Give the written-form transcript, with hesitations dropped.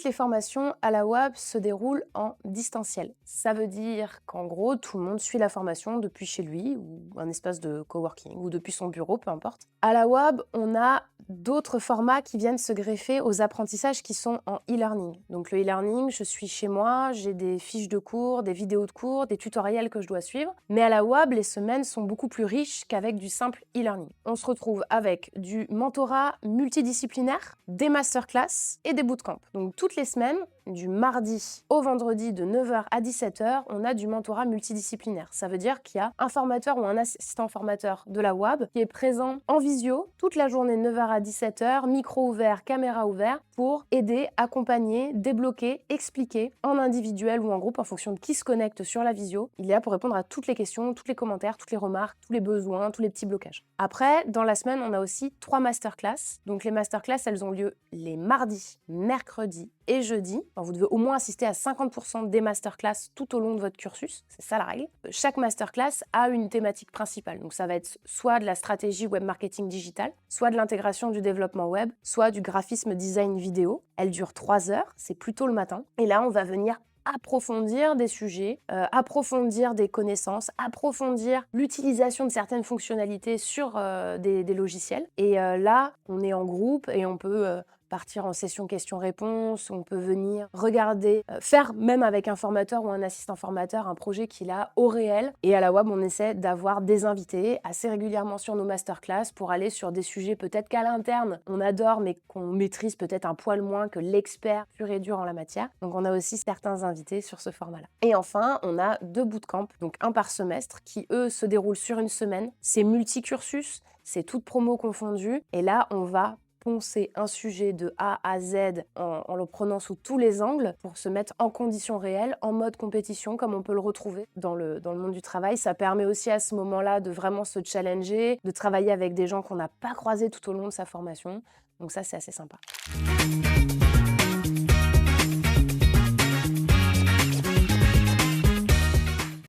les formations à la WAB se déroulent en distanciel. Ça veut dire qu'en gros, tout le monde suit la formation depuis chez lui ou un espace de coworking ou depuis son bureau, peu importe. À la WAB, on a d'autres formats qui viennent se greffer aux apprentissages qui sont en e-learning. Donc le e-learning, je suis chez moi, j'ai des fiches de cours, des vidéos de cours, des tutoriels que je dois suivre. Mais à la WAB, les semaines sont beaucoup plus riches qu'avec du simple e-learning. On se retrouve avec du mentorat multidisciplinaire, des masterclass et des bootcamps. Donc toutes les semaines, du mardi au vendredi de 9 h à 17 h, on a du mentorat multidisciplinaire. Ça veut dire qu'il y a un formateur ou un assistant formateur de la WAB qui est présent en visio toute la journée de 9 h à 17 h, micro ouvert, caméra ouvert, pour aider, accompagner, débloquer, expliquer en individuel ou en groupe en fonction de qui se connecte sur la visio. Il est là pour répondre à toutes les questions, tous les commentaires, toutes les remarques, tous les besoins, tous les petits blocages. Après, dans la semaine, on a aussi 3 masterclass. Donc les masterclass, elles ont lieu les mardis, mercredis et jeudis. Enfin, vous devez au moins assister à 50% des masterclass tout au long de votre cursus. C'est ça la règle. Chaque masterclass a une thématique principale. Donc ça va être soit de la stratégie web marketing digital, soit de l'intégration du développement web, soit du graphisme design vidéo. Elle dure 3 heures, c'est plutôt le matin. Et là, on va venir approfondir des sujets, approfondir des connaissances, approfondir l'utilisation de certaines fonctionnalités sur des logiciels. Et là, on est en groupe et on peut partir en session questions-réponses, on peut venir regarder, faire même avec un formateur ou un assistant formateur un projet qu'il a au réel. Et à la WAB, on essaie d'avoir des invités assez régulièrement sur nos masterclass pour aller sur des sujets peut-être qu'à l'interne, on adore mais qu'on maîtrise peut-être un poil moins que l'expert pur et dur en la matière. Donc on a aussi certains invités sur ce format-là. Et enfin, on a 2 bootcamps, donc un par semestre, qui eux se déroulent sur une semaine. C'est multicursus, c'est toutes promos confondues. Et là, on va poncer un sujet de A à Z en le prenant sous tous les angles pour se mettre en conditions réelles, en mode compétition, comme on peut le retrouver dans le monde du travail. Ça permet aussi à ce moment-là de vraiment se challenger, de travailler avec des gens qu'on n'a pas croisés tout au long de sa formation. Donc ça, c'est assez sympa.